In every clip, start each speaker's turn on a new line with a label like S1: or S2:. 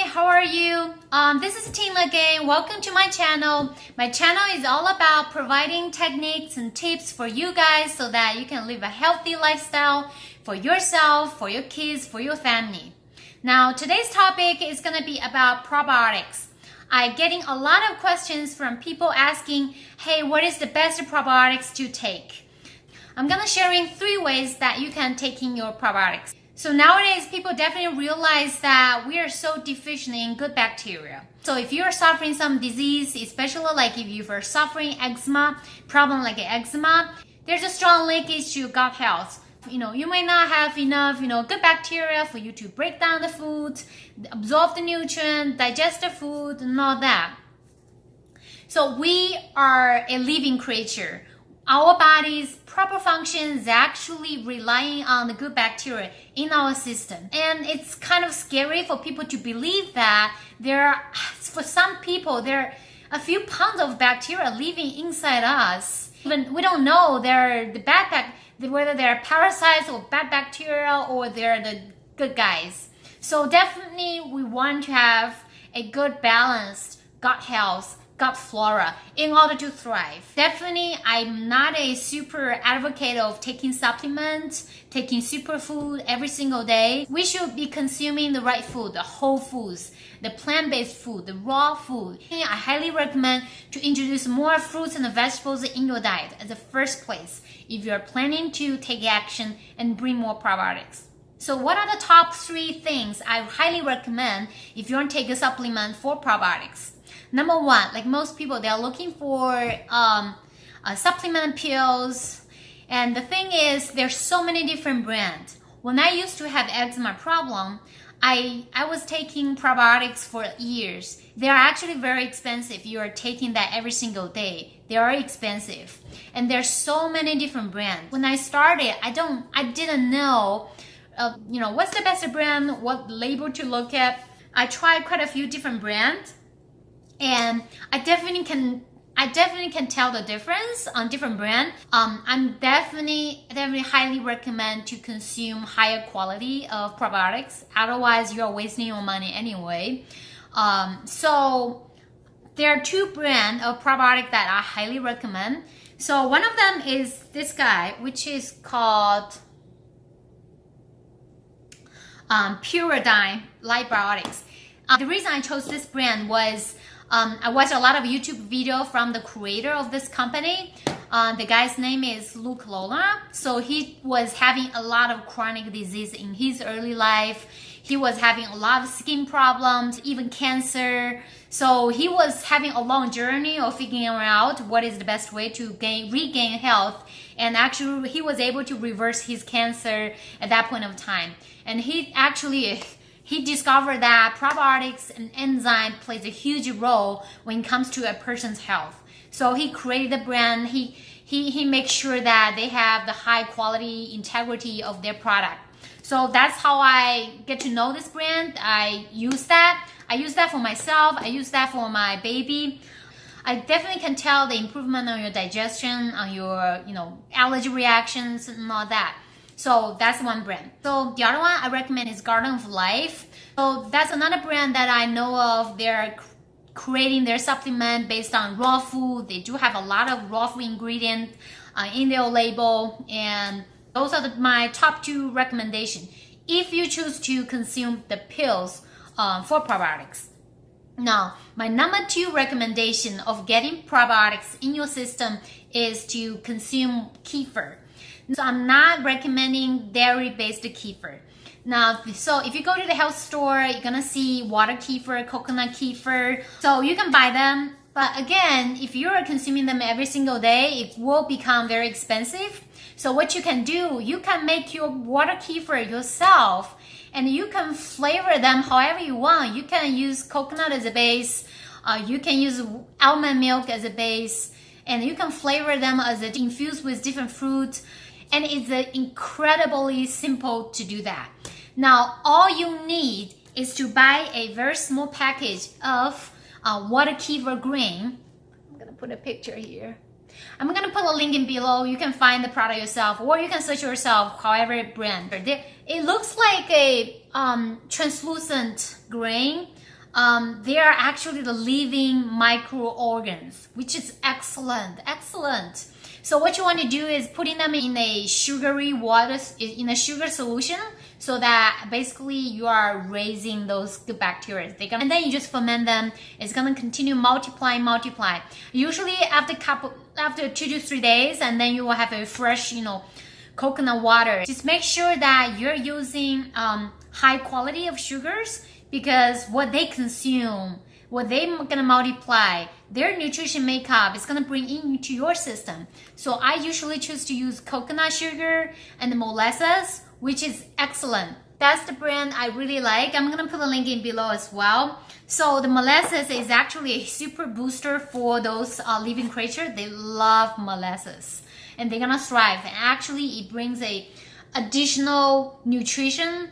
S1: Hi, how are you? This is Tina again. Welcome to my channel. My channel is all about providing techniques and tips for you guys so that you can live a healthy lifestyle for yourself, for your kids, for your family. Now, today's topic is going to be about probiotics. I'm getting a lot of questions from people asking, hey, what is the best probiotics to take? I'm going to sharing 3 ways that you can take in your probiotics. So nowadays, people definitely realize that we are so deficient in good bacteria. So if you're suffering some disease, especially like if you are suffering eczema, problem like eczema, there's a strong linkage to gut health. You may not have enough, good bacteria for you to break down the food, absorb the nutrient, digest the food, and all that. So we are a living creature. Our body's proper function is actually relying on the good bacteria in our system. And it's kind of scary for people to believe that for some people, there are a few pounds of bacteria living inside us. Even we don't know whether they're parasites or bad bacteria or they're the good guys. So definitely we want to have a good balanced gut health, gut flora in order to thrive. Definitely, I'm not a super advocate of taking supplements, taking superfood every single day. We should be consuming the right food, the whole foods, the plant-based food, the raw food. I highly recommend to introduce more fruits and vegetables in your diet as the first place if you're planning to take action and bring more probiotics. So what are the top 3 things I highly recommend if you want to take a supplement for probiotics? Number 1, like most people, they're looking for supplement pills. And the thing is, there's so many different brands. When I used to have eczema problem, I was taking probiotics for years. They're actually very expensive. You are taking that every single day. They are expensive. And there's so many different brands. When I started, I didn't know, what's the best brand, what label to look at. I tried quite a few different brands. And I definitely can tell the difference on different brands. I'm definitely highly recommend to consume higher quality of probiotics. Otherwise, you're wasting your money anyway. So there are 2 brands of probiotic that I highly recommend. So one of them is this guy, which is called Probiotic Probiotics. The reason I chose this brand was I watched a lot of YouTube video from the creator of this company. The guy's name is Luke Lola. So he was having a lot of chronic disease in his early life. He was having a lot of skin problems, even cancer. So he was having a long journey of figuring out what is the best way to regain health. And actually, he was able to reverse his cancer at that point of time. And he discovered that probiotics and enzyme plays a huge role when it comes to a person's health. So he created a brand. He makes sure that they have the high quality integrity of their product. So that's how I get to know this brand. I use that for myself. I use that for my baby. I definitely can tell the improvement on your digestion, on your allergy reactions and all that. So that's one brand. So the other one I recommend is Garden of Life. So that's another brand that I know of. They're creating their supplement based on raw food. They do have a lot of raw food ingredients in their label. And those are my top 2 recommendations if you choose to consume the pills for probiotics. Now, my number 2 recommendation of getting probiotics in your system is to consume kefir. So I'm not recommending dairy-based kefir. Now, so if you go to the health store, you're gonna see water kefir, coconut kefir. So you can buy them. But again, if you're consuming them every single day, it will become very expensive. So what you can do, you can make your water kefir yourself and you can flavor them however you want. You can use coconut as a base. You can use almond milk as a base. And you can flavor them as infused with different fruits. And it's incredibly simple to do that. Now, all you need is to buy a very small package of water kefir green. I'm gonna put a picture here. I'm gonna put a link in below. You can find the product yourself, or you can search yourself, however brand. It looks like a translucent grain. They are actually the living microorgans, which is excellent, excellent. So what you want to do is putting them in a sugary water, in a sugar solution, so that basically you are raising those good bacteria. And then you just ferment them. It's gonna continue multiply. Usually after 2 to 3 days, and then you will have a fresh, coconut water. Just make sure that you're using high quality of sugars, because what they consume, what they're gonna multiply, their nutrition makeup is gonna bring into your system. So I usually choose to use coconut sugar and molasses, which is excellent. That's the brand I really like. I'm gonna put a link in below as well. So the molasses is actually a super booster for those living creatures. They love molasses and they're gonna thrive. And actually it brings a additional nutrition,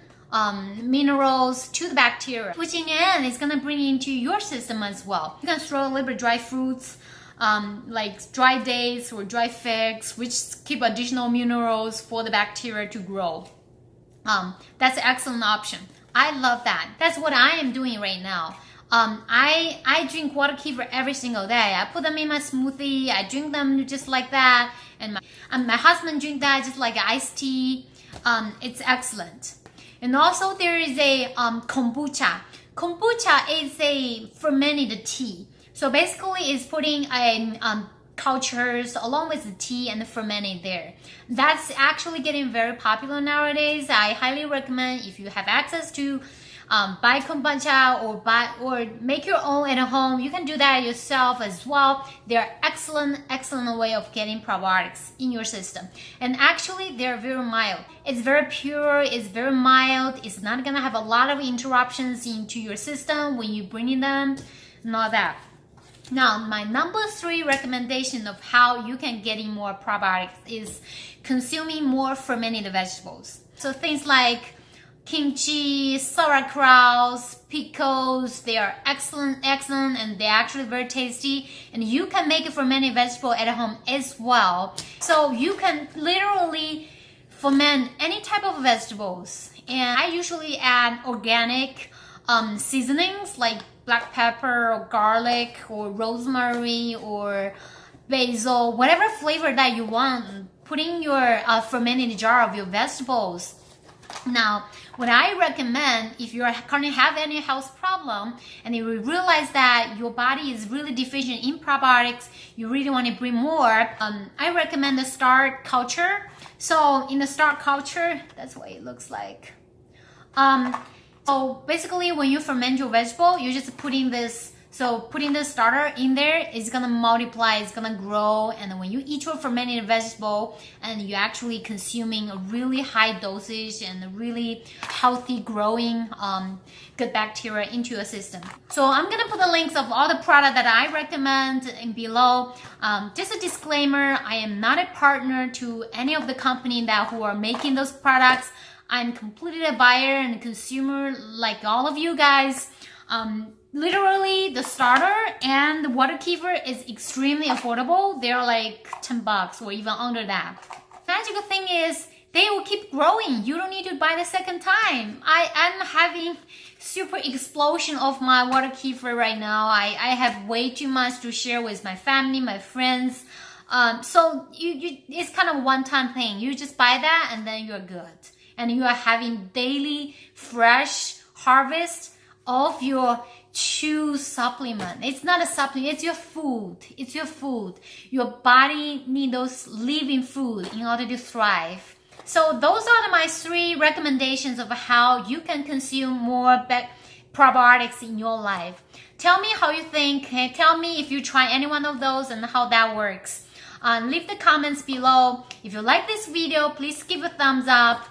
S1: minerals to the bacteria, which in the end is gonna bring into your system as well. You can throw a little bit dry fruits, like dry dates or dry figs, which keep additional minerals for the bacteria to grow. That's an excellent option. I love that. That's what I am doing right now. I drink water kefir every single day. I put them in my smoothie. I drink them just like that, and my husband drink that just like iced tea. It's excellent. And also there is a kombucha. Kombucha is a fermented tea. So basically it's putting cultures along with the tea and the fermenting there. That's actually getting very popular nowadays. I highly recommend, if you have access to buy kombucha or make your own at home. You can do that yourself as well. They're excellent way of getting probiotics in your system. And actually they're very mild. It's very pure, it's very mild. It's not gonna have a lot of interruptions into your system when you bring in them and all that. Now, my number 3 recommendation of how you can get in more probiotics is consuming more fermented vegetables. So things like kimchi, sauerkrauts, pickles, they are excellent, and they're actually very tasty. And you can make a fermented vegetable at home as well. So you can literally ferment any type of vegetables. And I usually add organic seasonings like black pepper or garlic or rosemary or basil, whatever flavor that you want, put in your fermented jar of your vegetables. Now, what I recommend, if you currently have any health problem and you realize that your body is really deficient in probiotics, you really want to bring more, I recommend the starch culture. So in the starch culture, that's what it looks like. So basically when you ferment your vegetable, you just putting this, so putting the starter in there, it's gonna multiply, it's gonna grow, and when you eat your fermented vegetable and you're actually consuming a really high dosage and a really healthy growing good bacteria into your system. So I'm gonna put the links of all the product that I recommend in below. Just a disclaimer, I am not a partner to any of the company who are making those products. I'm completely a buyer and a consumer like all of you guys. Literally the starter and the water kefir is extremely affordable. They're like $10 or even under that. Magical thing is they will keep growing. You don't need to buy the second time. I'm having super explosion of my water kefir right now. I have way too much to share with my family, my friends. So it's kind of a one-time thing. You just buy that and then you're good. And you are having daily fresh harvest of your chew supplement. It's not a supplement, it's your food. It's your food. Your body needs those living food in order to thrive. So those are my 3 recommendations of how you can consume more probiotics in your life. Tell me how you think. Tell me if you try any one of those and how that works. Leave the comments below. If you like this video, please give a thumbs up.